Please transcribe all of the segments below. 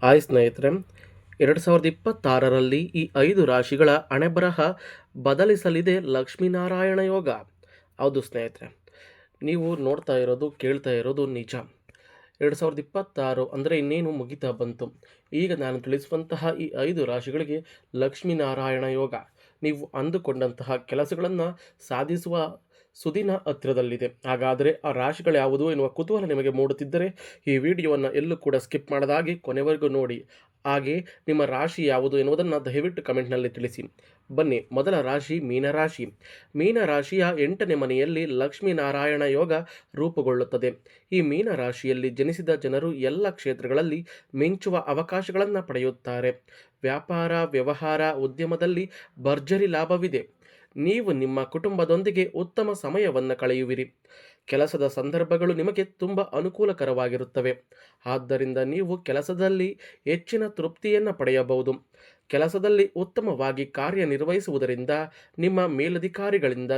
Hi ಸ್ನೇಹಿತರೆ, 2026ರಲ್ಲಿ ಈ 5 ರಾಶಿಗಳ ಹಣೆಬರಹ ಬದಲಿಸಲಿದೆ ಲಕ್ಷ್ಮೀನಾರಾಯಣ ಯೋಗ. ಹೌದು ಸ್ನೇಹಿತರೆ, ನೀವು ನೋಡ್ತಾ ಇರೋದು ಕೇಳ್ತಾ ಇರೋದು ನಿಜ. 2026 ಅಂದರೆ ಇನ್ನೇನು ಮುಗಿತಾ ಬಂತು. ಈಗ ನಾನು ತಿಳಿಸುವಂತಹ ಈ 5 ರಾಶಿಗಳಿಗೆ ಲಕ್ಷ್ಮೀನಾರಾಯಣ ಯೋಗ. ನೀವು ಅಂದುಕೊಂಡಂತಹ ಕೆಲಸಗಳನ್ನು ಸಾಧಿಸುವ ಸುದಿನ ಹತ್ತಿರದಲ್ಲಿದೆ. ಹಾಗಾದರೆ ಆ ರಾಶಿಗಳು ಯಾವುದು ಎನ್ನುವ ಕುತೂಹಲ ನಿಮಗೆ ಮೂಡುತ್ತಿದ್ದರೆ ಈ ವಿಡಿಯೋವನ್ನು ಎಲ್ಲೂ ಕೂಡ ಸ್ಕಿಪ್ ಮಾಡದಾಗಿ ಕೊನೆವರೆಗೂ ನೋಡಿ. ಹಾಗೆ ನಿಮ್ಮ ರಾಶಿ ಯಾವುದು ಎನ್ನುವುದನ್ನು ದಯವಿಟ್ಟು ಕಮೆಂಟ್ನಲ್ಲಿ ತಿಳಿಸಿ. ಬನ್ನಿ, ಮೊದಲ ರಾಶಿ ಮೀನರಾಶಿ. ಮೀನರಾಶಿಯ 8ನೇ ಮನೆಯಲ್ಲಿ ಲಕ್ಷ್ಮೀನಾರಾಯಣ ಯೋಗ ರೂಪುಗೊಳ್ಳುತ್ತದೆ. ಈ ಮೀನರಾಶಿಯಲ್ಲಿ ಜನಿಸಿದ ಜನರು ಎಲ್ಲ ಕ್ಷೇತ್ರಗಳಲ್ಲಿ ಮಿಂಚುವ ಅವಕಾಶಗಳನ್ನು ಪಡೆಯುತ್ತಾರೆ. ವ್ಯಾಪಾರ, ವ್ಯವಹಾರ, ಉದ್ಯಮದಲ್ಲಿ ಭರ್ಜರಿ ಲಾಭವಿದೆ. ನೀವು ನಿಮ್ಮ ಕುಟುಂಬದೊಂದಿಗೆ ಉತ್ತಮ ಸಮಯವನ್ನು ಕಳೆಯುವಿರಿ. ಕೆಲಸದ ಸಂದರ್ಭಗಳು ನಿಮಗೆ ತುಂಬ ಅನುಕೂಲಕರವಾಗಿರುತ್ತವೆ. ಆದ್ದರಿಂದ ನೀವು ಕೆಲಸದಲ್ಲಿ ಹೆಚ್ಚಿನ ತೃಪ್ತಿಯನ್ನು ಪಡೆಯಬಹುದು. ಕೆಲಸದಲ್ಲಿ ಉತ್ತಮವಾಗಿ ಕಾರ್ಯನಿರ್ವಹಿಸುವುದರಿಂದ ನಿಮ್ಮ ಮೇಲಧಿಕಾರಿಗಳಿಂದ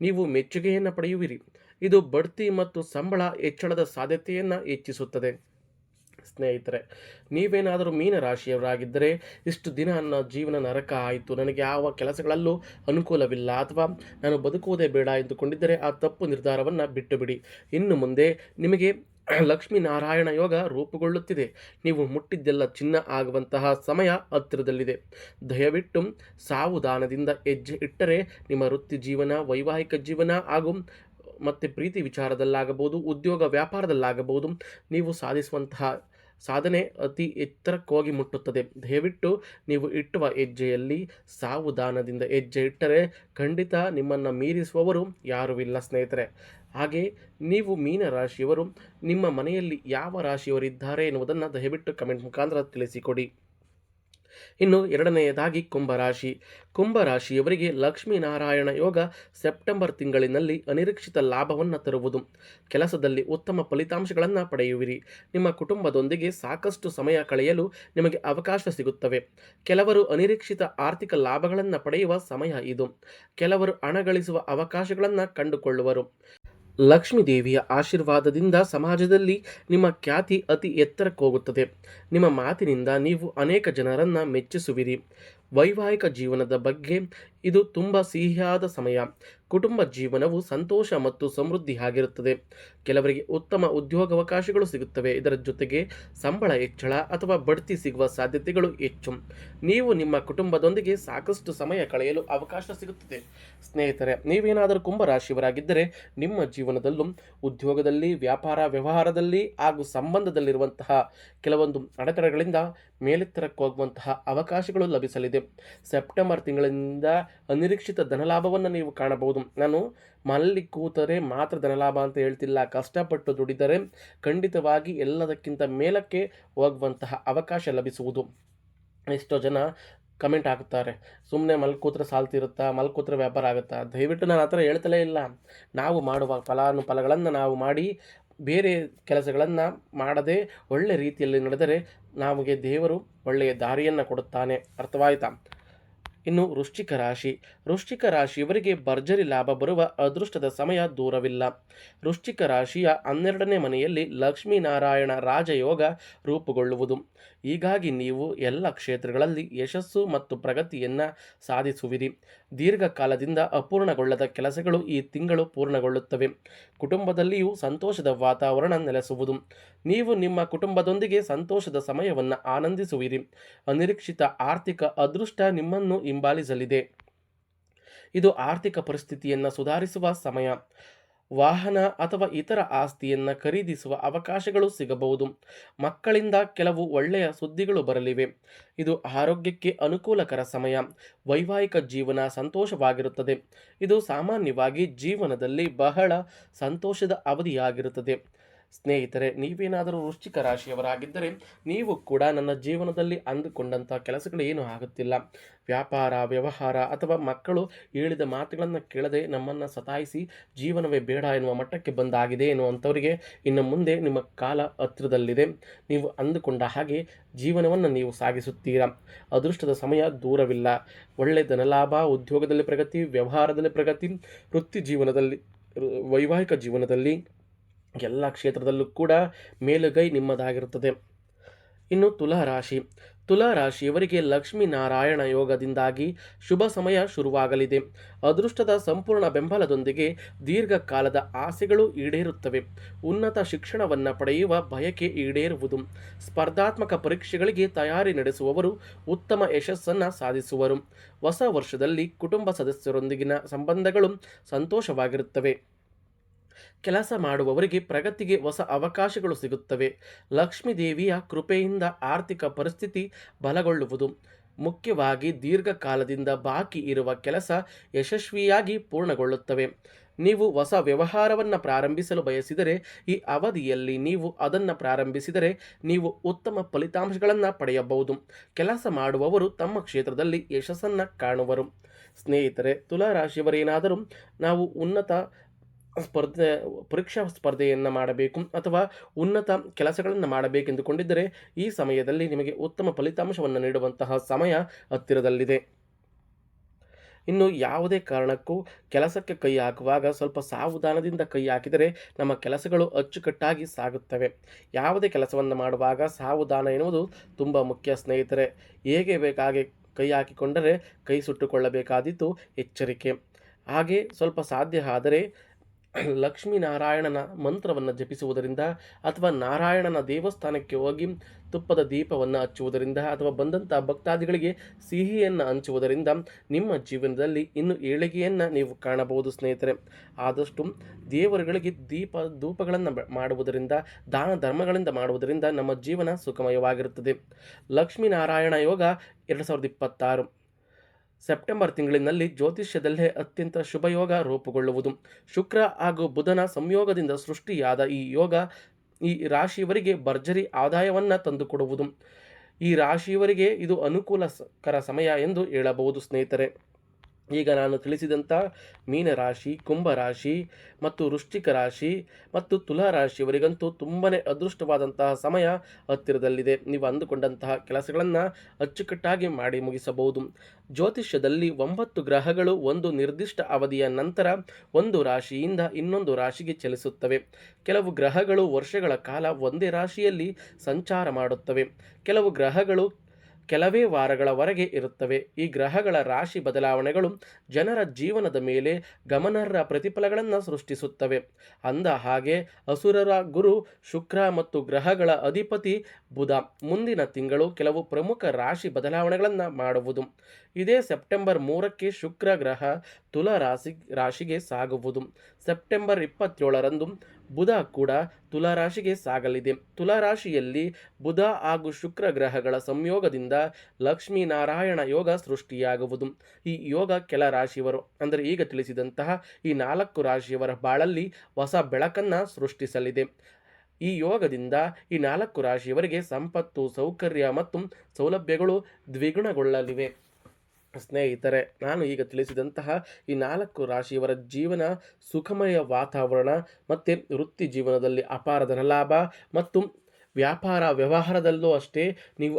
ನೀವು ಮೆಚ್ಚುಗೆಯನ್ನು ಪಡೆಯುವಿರಿ. ಇದು ಬಡ್ತಿ ಮತ್ತು ಸಂಬಳ ಹೆಚ್ಚಳದ ಸಾಧ್ಯತೆಯನ್ನು ಹೆಚ್ಚಿಸುತ್ತದೆ. ಸ್ನೇಹಿತರೆ, ನೀವೇನಾದರೂ ಮೀನರಾಶಿಯವರಾಗಿದ್ದರೆ ಇಷ್ಟು ದಿನ ನನ್ನ ಜೀವನ ನರಕ ಆಯಿತು, ನನಗೆ ಯಾವ ಕೆಲಸಗಳಲ್ಲೂ ಅನುಕೂಲವಿಲ್ಲ, ಅಥವಾ ನಾನು ಬದುಕುವುದೇ ಬೇಡ ಎಂದುಕೊಂಡಿದ್ದರೆ ಆ ತಪ್ಪು ನಿರ್ಧಾರವನ್ನು ಬಿಟ್ಟು ಬಿಡಿ. ಇನ್ನು ಮುಂದೆ ನಿಮಗೆ ಲಕ್ಷ್ಮೀನಾರಾಯಣ ಯೋಗ ರೂಪುಗೊಳ್ಳುತ್ತಿದೆ. ನೀವು ಮುಟ್ಟಿದ್ದೆಲ್ಲ ಚಿನ್ನ ಆಗುವಂತಹ ಸಮಯ ಹತ್ತಿರದಲ್ಲಿದೆ. ದಯವಿಟ್ಟು ಸಾವಧಾನದಿಂದ ಹೆಜ್ಜೆ ಇಟ್ಟರೆ ನಿಮ್ಮ ವೃತ್ತಿ ಜೀವನ, ವೈವಾಹಿಕ ಜೀವನ ಹಾಗೂ ಮತ್ತು ಪ್ರೀತಿ ವಿಚಾರದಲ್ಲಾಗಬಹುದು, ಉದ್ಯೋಗ ವ್ಯಾಪಾರದಲ್ಲಾಗಬಹುದು, ನೀವು ಸಾಧಿಸುವಂತಹ ಸಾಧನೆ ಅತಿ ಎತ್ತರಕ್ಕೆ ಹೋಗಿ ಮುಟ್ಟುತ್ತದೆ. ದಯವಿಟ್ಟು ನೀವು ಇಟ್ಟುವ ಹೆಜ್ಜೆಯಲ್ಲಿ ಸಾವಧಾನದಿಂದ ಹೆಜ್ಜೆ ಇಟ್ಟರೆ ಖಂಡಿತ ನಿಮ್ಮನ್ನು ಮೀರಿಸುವವರು ಯಾರೂ ಇಲ್ಲ ಸ್ನೇಹಿತರೆ. ಹಾಗೆ ನೀವು ಮೀನರಾಶಿಯವರು ನಿಮ್ಮ ಮನೆಯಲ್ಲಿ ಯಾವ ರಾಶಿಯವರಿದ್ದಾರೆ ಎನ್ನುವುದನ್ನು ದಯವಿಟ್ಟು ಕಮೆಂಟ್ ಮುಖಾಂತರ ತಿಳಿಸಿಕೊಡಿ. ಇನ್ನು ಎರಡನೆಯದಾಗಿ ಕುಂಭರಾಶಿ. ಕುಂಭರಾಶಿಯವರಿಗೆ ಲಕ್ಷ್ಮೀನಾರಾಯಣ ಯೋಗ ಸೆಪ್ಟೆಂಬರ್ ತಿಂಗಳಿನಲ್ಲಿ ಅನಿರೀಕ್ಷಿತ ಲಾಭವನ್ನು ತರುವುದು. ಕೆಲಸದಲ್ಲಿ ಉತ್ತಮ ಫಲಿತಾಂಶಗಳನ್ನು ಪಡೆಯುವಿರಿ. ನಿಮ್ಮ ಕುಟುಂಬದೊಂದಿಗೆ ಸಾಕಷ್ಟು ಸಮಯ ಕಳೆಯಲು ನಿಮಗೆ ಅವಕಾಶ ಸಿಗುತ್ತವೆ. ಕೆಲವರು ಅನಿರೀಕ್ಷಿತ ಆರ್ಥಿಕ ಲಾಭಗಳನ್ನು ಪಡೆಯುವ ಸಮಯ ಇದು. ಕೆಲವರು ಹಣ ಗಳಿಸುವ ಅವಕಾಶಗಳನ್ನು ಕಂಡುಕೊಳ್ಳುವರು. ಲಕ್ಷ್ಮೀ ದೇವಿಯ ಆಶೀರ್ವಾದದಿಂದ ಸಮಾಜದಲ್ಲಿ ನಿಮ್ಮ ಖ್ಯಾತಿ ಅತಿ ಎತ್ತರಕ್ಕೆ ಹೋಗುತ್ತದೆ. ನಿಮ್ಮ ಮಾತಿನಿಂದ ನೀವು ಅನೇಕ ಜನರನ್ನು ಮೆಚ್ಚಿಸುವಿರಿ. ವೈವಾಹಿಕ ಜೀವನದ ಬಗ್ಗೆ ಇದು ತುಂಬ ಸಿಹಿಯಾದ ಸಮಯ. ಕುಟುಂಬ ಜೀವನವು ಸಂತೋಷ ಮತ್ತು ಸಮೃದ್ಧಿಯಾಗಿರುತ್ತದೆ. ಕೆಲವರಿಗೆ ಉತ್ತಮ ಉದ್ಯೋಗಾವಕಾಶಗಳು ಸಿಗುತ್ತವೆ. ಇದರ ಜೊತೆಗೆ ಸಂಬಳ ಹೆಚ್ಚಳ ಅಥವಾ ಬಡ್ತಿ ಸಿಗುವ ಸಾಧ್ಯತೆಗಳು ಹೆಚ್ಚು. ನೀವು ನಿಮ್ಮ ಕುಟುಂಬದೊಂದಿಗೆ ಸಾಕಷ್ಟು ಸಮಯ ಕಳೆಯಲು ಅವಕಾಶ ಸಿಗುತ್ತದೆ. ಸ್ನೇಹಿತರೆ, ನೀವೇನಾದರೂ ಕುಂಭರಾಶಿಯವರಾಗಿದ್ದರೆ ನಿಮ್ಮ ಜೀವನದಲ್ಲೂ ಉದ್ಯೋಗದಲ್ಲಿ, ವ್ಯಾಪಾರ ವ್ಯವಹಾರದಲ್ಲಿ ಹಾಗೂ ಸಂಬಂಧದಲ್ಲಿರುವಂತಹ ಕೆಲವೊಂದು ಅಡೆತಡೆಗಳಿಂದ ಮೇಲೆತ್ತರಕ್ಕೆ ಹೋಗುವಂತಹ ಅವಕಾಶಗಳು ಲಭಿಸಲಿದೆ. ಸೆಪ್ಟೆಂಬರ್ ತಿಂಗಳಿಂದ ಅನಿರೀಕ್ಷಿತ ಧನಲಾಭವನ್ನು ನೀವು ಕಾಣಬಹುದು. ನಾನು ಮನೆಯಲ್ಲಿ ಕೂತರೆ ಮಾತ್ರ ಧನಲಾಭ ಅಂತ ಹೇಳ್ತಿಲ್ಲ. ಕಷ್ಟಪಟ್ಟು ದುಡಿದರೆ ಖಂಡಿತವಾಗಿ ಎಲ್ಲದಕ್ಕಿಂತ ಮೇಲಕ್ಕೆ ಹೋಗುವಂತಹ ಅವಕಾಶ ಲಭಿಸುವುದು. ಎಷ್ಟೋ ಜನ ಕಮೆಂಟ್ ಹಾಕ್ತಾರೆ, ಸುಮ್ಮನೆ ಮಲ್ಕೂತ್ರೆ ಸಾಲ್ತಿರುತ್ತಾ, ಮಲ್ಕೂತ್ರೆ ವ್ಯಾಪಾರ ಆಗುತ್ತಾ? ದಯವಿಟ್ಟು ನಾನು ಆ ಥರ ಹೇಳ್ತಲೇ ಇಲ್ಲ. ನಾವು ಮಾಡುವ ಫಲಾನುಫಲಗಳನ್ನು ನಾವು ಮಾಡಿ ಬೇರೆ ಕೆಲಸಗಳನ್ನು ಮಾಡದೆ ಒಳ್ಳೆ ರೀತಿಯಲ್ಲಿ ನಡೆದರೆ ನಮಗೆ ದೇವರು ಒಳ್ಳೆಯ ದಾರಿಯನ್ನು ಕೊಡುತ್ತಾನೆ. ಅರ್ಥವಾಯಿತಾ? ಇನ್ನು ವೃಶ್ಚಿಕ ರಾಶಿ. ವೃಶ್ಚಿಕ ರಾಶಿಯವರಿಗೆ ಭರ್ಜರಿ ಲಾಭ ಬರುವ ಅದೃಷ್ಟದ ಸಮಯ ದೂರವಿಲ್ಲ. ವೃಶ್ಚಿಕ ರಾಶಿಯ 12ನೇ ಮನೆಯಲ್ಲಿ ಲಕ್ಷ್ಮೀನಾರಾಯಣ ರಾಜಯೋಗ ರೂಪುಗೊಳ್ಳುವುದು. ಹೀಗಾಗಿ ನೀವು ಎಲ್ಲ ಕ್ಷೇತ್ರಗಳಲ್ಲಿ ಯಶಸ್ಸು ಮತ್ತು ಪ್ರಗತಿಯನ್ನು ಸಾಧಿಸುವಿರಿ. ದೀರ್ಘಕಾಲದಿಂದ ಅಪೂರ್ಣಗೊಳ್ಳದ ಕೆಲಸಗಳು ಈ ತಿಂಗಳು ಪೂರ್ಣಗೊಳ್ಳುತ್ತವೆ. ಕುಟುಂಬದಲ್ಲಿಯೂ ಸಂತೋಷದ ವಾತಾವರಣ ನೆಲೆಸುವುದು. ನೀವು ನಿಮ್ಮ ಕುಟುಂಬದೊಂದಿಗೆ ಸಂತೋಷದ ಸಮಯವನ್ನು ಆನಂದಿಸುವಿರಿ. ಅನಿರೀಕ್ಷಿತ ಆರ್ಥಿಕ ಅದೃಷ್ಟ ನಿಮ್ಮನ್ನು ಹಿಂಬಾಲಿಸಲಿದೆ. ಇದು ಆರ್ಥಿಕ ಪರಿಸ್ಥಿತಿಯನ್ನು ಸುಧಾರಿಸುವ ಸಮಯ. ವಾಹನ ಅಥವಾ ಇತರ ಆಸ್ತಿಯನ್ನು ಖರೀದಿಸುವ ಅವಕಾಶಗಳು ಸಿಗಬಹುದು. ಮಕ್ಕಳಿಂದ ಕೆಲವು ಒಳ್ಳೆಯ ಸುದ್ದಿಗಳು ಬರಲಿವೆ. ಇದು ಆರೋಗ್ಯಕ್ಕೆ ಅನುಕೂಲಕರ ಸಮಯ. ವೈವಾಹಿಕ ಜೀವನ ಸಂತೋಷವಾಗಿರುತ್ತದೆ. ಇದು ಸಾಮಾನ್ಯವಾಗಿ ಜೀವನದಲ್ಲಿ ಬಹಳ ಸಂತೋಷದ ಅವಧಿಯಾಗಿರುತ್ತದೆ. ಸ್ನೇಹಿತರೆ, ನೀವೇನಾದರೂ ವೃಶ್ಚಿಕ ರಾಶಿಯವರಾಗಿದ್ದರೆ ನೀವು ಕೂಡ ನನ್ನ ಜೀವನದಲ್ಲಿ ಅಂದುಕೊಂಡಂಥ ಕೆಲಸಗಳು ಏನೂ ಆಗುತ್ತಿಲ್ಲ, ವ್ಯಾಪಾರ ವ್ಯವಹಾರ ಅಥವಾ ಮಕ್ಕಳು ಹೇಳಿದ ಮಾತುಗಳನ್ನು ಕೇಳದೆ ನಮ್ಮನ್ನು ಸತಾಯಿಸಿ ಜೀವನವೇ ಬೇಡ ಎನ್ನುವ ಮಟ್ಟಕ್ಕೆ ಬಂದಾಗಿದೆ ಎನ್ನುವಂಥವರಿಗೆ ಇನ್ನು ಮುಂದೆ ನಿಮ್ಮ ಕಾಲ ಹತ್ತಿರದಲ್ಲಿದೆ. ನೀವು ಅಂದುಕೊಂಡ ಹಾಗೆ ಜೀವನವನ್ನು ನೀವು ಸಾಗಿಸುತ್ತೀರಾ. ಅದೃಷ್ಟದ ಸಮಯ ದೂರವಿಲ್ಲ. ಒಳ್ಳೆಯ ಧನಲಾಭ, ಉದ್ಯೋಗದಲ್ಲಿ ಪ್ರಗತಿ, ವ್ಯವಹಾರದಲ್ಲಿ ಪ್ರಗತಿ, ವೃತ್ತಿ ಜೀವನದಲ್ಲಿ, ವೈವಾಹಿಕ ಜೀವನದಲ್ಲಿ ಎಲ್ಲ ಕ್ಷೇತ್ರದಲ್ಲೂ ಕೂಡ ಮೇಲುಗೈ ನಿಮ್ಮದಾಗಿರುತ್ತದೆ. ಇನ್ನು ತುಲಾ ರಾಶಿಯವರಿಗೆ ಲಕ್ಷ್ಮೀನಾರಾಯಣ ಯೋಗದಿಂದಾಗಿ ಶುಭ ಸಮಯ ಶುರುವಾಗಲಿದೆ. ಅದೃಷ್ಟದ ಸಂಪೂರ್ಣ ಬೆಂಬಲದೊಂದಿಗೆ ದೀರ್ಘಕಾಲದ ಆಸೆಗಳು ಈಡೇರುತ್ತವೆ. ಉನ್ನತ ಶಿಕ್ಷಣವನ್ನು ಪಡೆಯುವ ಬಯಕೆ ಈಡೇರುವುದು. ಸ್ಪರ್ಧಾತ್ಮಕ ಪರೀಕ್ಷೆಗಳಿಗೆ ತಯಾರಿ ನಡೆಸುವವರು ಉತ್ತಮ ಯಶಸ್ಸನ್ನು ಸಾಧಿಸುವರು. ಹೊಸ ವರ್ಷದಲ್ಲಿ ಕುಟುಂಬ ಸದಸ್ಯರೊಂದಿಗಿನ ಸಂಬಂಧಗಳು ಸಂತೋಷವಾಗಿರುತ್ತವೆ. ಕೆಲಸ ಮಾಡುವವರಿಗೆ ಪ್ರಗತಿಗೆ ಹೊಸ ಅವಕಾಶಗಳು ಸಿಗುತ್ತವೆ. ಲಕ್ಷ್ಮೀ ದೇವಿಯ ಕೃಪೆಯಿಂದ ಆರ್ಥಿಕ ಪರಿಸ್ಥಿತಿ ಬಲಗೊಳ್ಳುವುದು. ಮುಖ್ಯವಾಗಿ ದೀರ್ಘಕಾಲದಿಂದ ಬಾಕಿ ಇರುವ ಕೆಲಸ ಯಶಸ್ವಿಯಾಗಿ ಪೂರ್ಣಗೊಳ್ಳುತ್ತವೆ. ನೀವು ಹೊಸ ವ್ಯವಹಾರವನ್ನು ಪ್ರಾರಂಭಿಸಲು ಬಯಸಿದರೆ ಈ ಅವಧಿಯಲ್ಲಿ ನೀವು ಅದನ್ನು ಪ್ರಾರಂಭಿಸಿದರೆ ನೀವು ಉತ್ತಮ ಫಲಿತಾಂಶಗಳನ್ನು ಪಡೆಯಬಹುದು. ಕೆಲಸ ಮಾಡುವವರು ತಮ್ಮ ಕ್ಷೇತ್ರದಲ್ಲಿ ಯಶಸ್ಸನ್ನು ಕಾಣುವರು. ಸ್ನೇಹಿತರೆ, ತುಲಾ ರಾಶಿಯವರೇನಾದರೂ ನಾವು ಉನ್ನತ ಪರೀಕ್ಷಾ ಸ್ಪರ್ಧೆಯನ್ನು ಮಾಡಬೇಕು ಅಥವಾ ಉನ್ನತ ಕೆಲಸಗಳನ್ನು ಮಾಡಬೇಕೆಂದುಕೊಂಡಿದ್ದರೆ ಈ ಸಮಯದಲ್ಲಿ ನಿಮಗೆ ಉತ್ತಮ ಫಲಿತಾಂಶವನ್ನು ನೀಡುವಂತಹ ಸಮಯ ಹತ್ತಿರದಲ್ಲಿದೆ. ಇನ್ನು ಯಾವುದೇ ಕಾರಣಕ್ಕೂ ಕೆಲಸಕ್ಕೆ ಕೈ ಹಾಕುವಾಗ ಸ್ವಲ್ಪ ಸಾವಧಾನದಿಂದ ಕೈ ಹಾಕಿದರೆ ನಮ್ಮ ಕೆಲಸಗಳು ಅಚ್ಚುಕಟ್ಟಾಗಿ ಸಾಗುತ್ತವೆ. ಯಾವುದೇ ಕೆಲಸವನ್ನು ಮಾಡುವಾಗ ಸಾವಧಾನ ಎನ್ನುವುದು ತುಂಬ ಮುಖ್ಯ ಸ್ನೇಹಿತರೆ. ಹೇಗೆ ಬೇಕಾಗೆ ಕೈ ಹಾಕಿಕೊಂಡರೆ ಕೈ ಸುಟ್ಟುಕೊಳ್ಳಬೇಕಾದೀತು, ಎಚ್ಚರಿಕೆ. ಹಾಗೆ ಸ್ವಲ್ಪ ಸಾಧ್ಯ ಆದರೆ ಲಕ್ಷ್ಮೀನಾರಾಯಣನ ಮಂತ್ರವನ್ನು ಜಪಿಸುವುದರಿಂದ ಅಥವಾ ನಾರಾಯಣನ ದೇವಸ್ಥಾನಕ್ಕೆ ಹೋಗಿ ತುಪ್ಪದ ದೀಪವನ್ನು ಹಚ್ಚುವುದರಿಂದ ಅಥವಾ ಬಂದಂಥ ಭಕ್ತಾದಿಗಳಿಗೆ ಸಿಹಿಯನ್ನು ಹಂಚುವುದರಿಂದ ನಿಮ್ಮ ಜೀವನದಲ್ಲಿ ಇನ್ನು ಏಳಿಗೆಯನ್ನು ನೀವು ಕಾಣಬಹುದು ಸ್ನೇಹಿತರೆ. ಆದಷ್ಟು ದೇವರುಗಳಿಗೆ ಧೂಪಗಳನ್ನು ಮಾಡುವುದರಿಂದ, ದಾನ ಧರ್ಮಗಳಿಂದ ಮಾಡುವುದರಿಂದ ನಮ್ಮ ಜೀವನ ಸುಖಮಯವಾಗಿರುತ್ತದೆ. ಲಕ್ಷ್ಮೀನಾರಾಯಣ ಯೋಗ 2026 ಸೆಪ್ಟೆಂಬರ್ ತಿಂಗಳಿನಲ್ಲಿ ಜ್ಯೋತಿಷ್ಯದಲ್ಲೇ ಅತ್ಯಂತ ಶುಭಯೋಗ ರೂಪುಗೊಳ್ಳುವುದು. ಶುಕ್ರ ಹಾಗೂ ಬುಧನ ಸಂಯೋಗದಿಂದ ಸೃಷ್ಟಿಯಾದ ಈ ಯೋಗ ಈ ರಾಶಿಯವರಿಗೆ ಭರ್ಜರಿ ಆದಾಯವನ್ನು ತಂದುಕೊಡುವುದು. ಈ ರಾಶಿಯವರಿಗೆ ಇದು ಅನುಕೂಲಕರ ಸಮಯ ಎಂದು ಹೇಳಬಹುದು ಸ್ನೇಹಿತರೆ. ಈಗ ನಾನು ತಿಳಿಸಿದಂಥ ಮೀನರಾಶಿ, ಕುಂಭರಾಶಿ ಮತ್ತು ವೃಶ್ಚಿಕ ರಾಶಿ ಮತ್ತು ತುಲಾ ರಾಶಿಯವರಿಗಂತೂ ತುಂಬಾ ಅದೃಷ್ಟವಾದಂತಹ ಸಮಯ ಹತ್ತಿರದಲ್ಲಿದೆ. ನೀವು ಅಂದುಕೊಂಡಂತಹ ಕೆಲಸಗಳನ್ನು ಅಚ್ಚುಕಟ್ಟಾಗಿ ಮಾಡಿ ಮುಗಿಸಬಹುದು. ಜ್ಯೋತಿಷ್ಯದಲ್ಲಿ 9 ಗ್ರಹಗಳು ಒಂದು ನಿರ್ದಿಷ್ಟ ಅವಧಿಯ ನಂತರ ಒಂದು ರಾಶಿಯಿಂದ ಇನ್ನೊಂದು ರಾಶಿಗೆ ಚಲಿಸುತ್ತವೆ. ಕೆಲವು ಗ್ರಹಗಳು ವರ್ಷಗಳ ಕಾಲ ಒಂದೇ ರಾಶಿಯಲ್ಲಿ ಸಂಚಾರ ಮಾಡುತ್ತವೆ. ಕೆಲವು ಗ್ರಹಗಳು ಕೆಲವೇ ವಾರಗಳವರೆಗೆ ಇರುತ್ತವೆ. ಈ ಗ್ರಹಗಳ ರಾಶಿ ಬದಲಾವಣೆಗಳು ಜನರ ಜೀವನದ ಮೇಲೆ ಗಮನಾರ್ಹ ಪ್ರತಿಫಲಗಳನ್ನು ಸೃಷ್ಟಿಸುತ್ತವೆ. ಅಂದ ಹಾಗೆ ಅಸುರರ ಗುರು ಶುಕ್ರ ಮತ್ತು ಗ್ರಹಗಳ ಅಧಿಪತಿ ಬುಧ ಮುಂದಿನ ತಿಂಗಳು ಕೆಲವು ಪ್ರಮುಖ ರಾಶಿ ಬದಲಾವಣೆಗಳನ್ನು ಮಾಡುವುದು. ಇದೇ ಸೆಪ್ಟೆಂಬರ್ 3ಕ್ಕೆ ಶುಕ್ರ ಗ್ರಹ ತುಲಾ ರಾಶಿಗೆ ಸಾಗುವುದು. ಸೆಪ್ಟೆಂಬರ್ 27ರಂದು ಬುಧ ಕೂಡ ತುಲಾ ರಾಶಿಗೆ ಸಾಗಲಿದೆ. ತುಲಾ ರಾಶಿಯಲ್ಲಿ ಬುಧ ಹಾಗೂ ಶುಕ್ರ ಗ್ರಹಗಳ ಸಂಯೋಗದಿಂದ ಲಕ್ಷ್ಮೀನಾರಾಯಣ ಯೋಗ ಸೃಷ್ಟಿಯಾಗುವುದು. ಈ ಯೋಗ ಕೆಲ ರಾಶಿಯವರು ಅಂದರೆ ಈಗ ತಿಳಿಸಿದಂತಹ ಈ 4 ರಾಶಿಯವರ ಬಾಳಲ್ಲಿ ಹೊಸ ಬೆಳಕನ್ನು ಸೃಷ್ಟಿಸಲಿದೆ. ಈ ಯೋಗದಿಂದ ಈ 4 ರಾಶಿಯವರಿಗೆ ಸಂಪತ್ತು, ಸೌಕರ್ಯ ಮತ್ತು ಸೌಲಭ್ಯಗಳು ದ್ವಿಗುಣಗೊಳ್ಳಲಿವೆ. ಸ್ನೇಹಿತರೆ, ನಾನು ಈಗ ತಿಳಿಸಿದಂತಹ ಈ 4 ರಾಶಿಯವರ ಜೀವನ ಸುಖಮಯ ವಾತಾವರಣ ಮತ್ತು ವೃತ್ತಿ ಜೀವನದಲ್ಲಿ ಅಪಾರ ಧನಲಾಭ ಮತ್ತು ವ್ಯಾಪಾರ ವ್ಯವಹಾರದಲ್ಲೂ ಅಷ್ಟೇ ನೀವು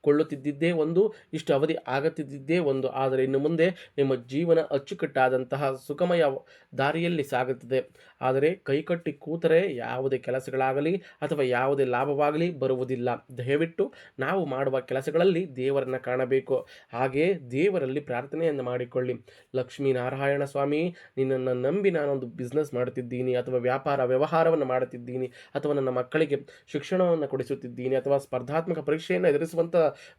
ಕೊಳ್ಳುತ್ತಿದ್ದಿದ್ದೇ ಒಂದು, ಇಷ್ಟು ಅವಧಿ ಆಗುತ್ತಿದ್ದಿದ್ದೇ ಒಂದು, ಆದರೆ ಇನ್ನು ಮುಂದೆ ನಿಮ್ಮ ಜೀವನ ಅಚ್ಚುಕಟ್ಟಾದಂತಹ ಸುಖಮಯ ದಾರಿಯಲ್ಲಿ ಸಾಗುತ್ತದೆ. ಆದರೆ ಕೈಕಟ್ಟಿ ಕೂತರೆ ಯಾವುದೇ ಕೆಲಸಗಳಾಗಲಿ ಅಥವಾ ಯಾವುದೇ ಲಾಭವಾಗಲಿ ಬರುವುದಿಲ್ಲ. ದಯವಿಟ್ಟು ನಾವು ಮಾಡುವ ಕೆಲಸಗಳಲ್ಲಿ ದೇವರನ್ನು ಕಾಣಬೇಕು. ಹಾಗೆ ದೇವರಲ್ಲಿ ಪ್ರಾರ್ಥನೆಯನ್ನು ಮಾಡಿಕೊಳ್ಳಿ. ಲಕ್ಷ್ಮೀನಾರಾಯಣ ಸ್ವಾಮಿ, ನಿನ್ನನ್ನು ನಂಬಿ ನಾನೊಂದು ಬಿಸ್ನೆಸ್ ಮಾಡುತ್ತಿದ್ದೀನಿ ಅಥವಾ ವ್ಯವಹಾರವನ್ನು ಮಾಡುತ್ತಿದ್ದೀನಿ ಅಥವಾ ನನ್ನ ಮಕ್ಕಳಿಗೆ ಶಿಕ್ಷಣವನ್ನು ಕೊಡಿಸುತ್ತಿದ್ದೀನಿ ಅಥವಾ ಸ್ಪರ್ಧಾತ್ಮಕ ಪರೀಕ್ಷೆಯನ್ನು ಎದುರಿಸುವಂಥ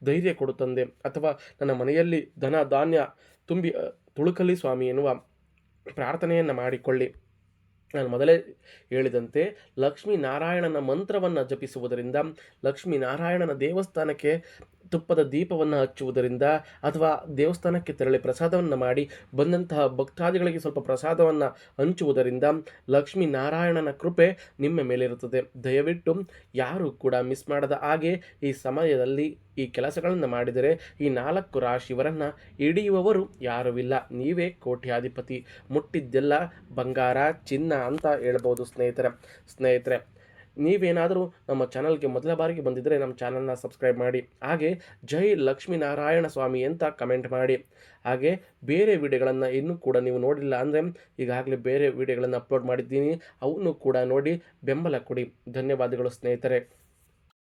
ಧೈರ್ಯ ಕೊಡು ತಂದೆ, ಅಥವಾ ನನ್ನ ಮನೆಯಲ್ಲಿ ಧನ ಧಾನ್ಯ ತುಂಬಿ ತುಳುಕಲಿ ಸ್ವಾಮಿ ಎನ್ನುವ ಪ್ರಾರ್ಥನೆಯನ್ನು ಮಾಡಿಕೊಳ್ಳಿ. ನಾನು ಮೊದಲೇ ಹೇಳಿದಂತೆ ಲಕ್ಷ್ಮೀನಾರಾಯಣನ ಮಂತ್ರವನ್ನು ಜಪಿಸುವುದರಿಂದ, ಲಕ್ಷ್ಮೀನಾರಾಯಣನ ದೇವಸ್ಥಾನಕ್ಕೆ ತುಪ್ಪದ ದೀಪವನ್ನು ಹಚ್ಚುವುದರಿಂದ ಅಥವಾ ದೇವಸ್ಥಾನಕ್ಕೆ ತೆರಳಿ ಪ್ರಸಾದವನ್ನು ಮಾಡಿ ಬಂದಂತಹ ಭಕ್ತಾದಿಗಳಿಗೆ ಸ್ವಲ್ಪ ಪ್ರಸಾದವನ್ನು ಹಂಚುವುದರಿಂದ ಲಕ್ಷ್ಮೀನಾರಾಯಣನ ಕೃಪೆ ನಿಮ್ಮ ಮೇಲಿರುತ್ತದೆ. ದಯವಿಟ್ಟು ಯಾರು ಕೂಡ ಮಿಸ್ ಮಾಡದ ಹಾಗೆ ಈ ಸಮಯದಲ್ಲಿ ಈ ಕೆಲಸಗಳನ್ನು ಮಾಡಿದರೆ ಈ 4 ರಾಶಿಯವರನ್ನು ಹಿಡಿಯುವವರು ಯಾರೂ ಇಲ್ಲ. ನೀವೇ ಕೋಟ್ಯಾಧಿಪತಿ, ಮುಟ್ಟಿದ್ದೆಲ್ಲ ಬಂಗಾರ ಚಿನ್ನ ಅಂತ ಹೇಳ್ಬೋದು ಸ್ನೇಹಿತರೆ. ನೀವೇನಾದರೂ ನಮ್ಮ ಚಾನಲ್ಗೆ ಮೊದಲ ಬಾರಿಗೆ ಬಂದಿದ್ದರೆ ನಮ್ಮ ಚಾನಲ್ನ ಸಬ್ಸ್ಕ್ರೈಬ್ ಮಾಡಿ. ಹಾಗೆ ಜೈ ಲಕ್ಷ್ಮೀನಾರಾಯಣ ಸ್ವಾಮಿ ಅಂತ ಕಮೆಂಟ್ ಮಾಡಿ. ಹಾಗೆ ಬೇರೆ ವಿಡಿಯೋಗಳನ್ನು ಇನ್ನೂ ಕೂಡ ನೀವು ನೋಡಿಲ್ಲ ಅಂದರೆ ಈಗಾಗಲೇ ಬೇರೆ ವಿಡಿಯೋಗಳನ್ನು ಅಪ್ಲೋಡ್ ಮಾಡಿದ್ದೀನಿ, ಅವನ್ನು ಕೂಡ ನೋಡಿ ಬೆಂಬಲ ಕೊಡಿ. ಧನ್ಯವಾದಗಳು ಸ್ನೇಹಿತರೆ.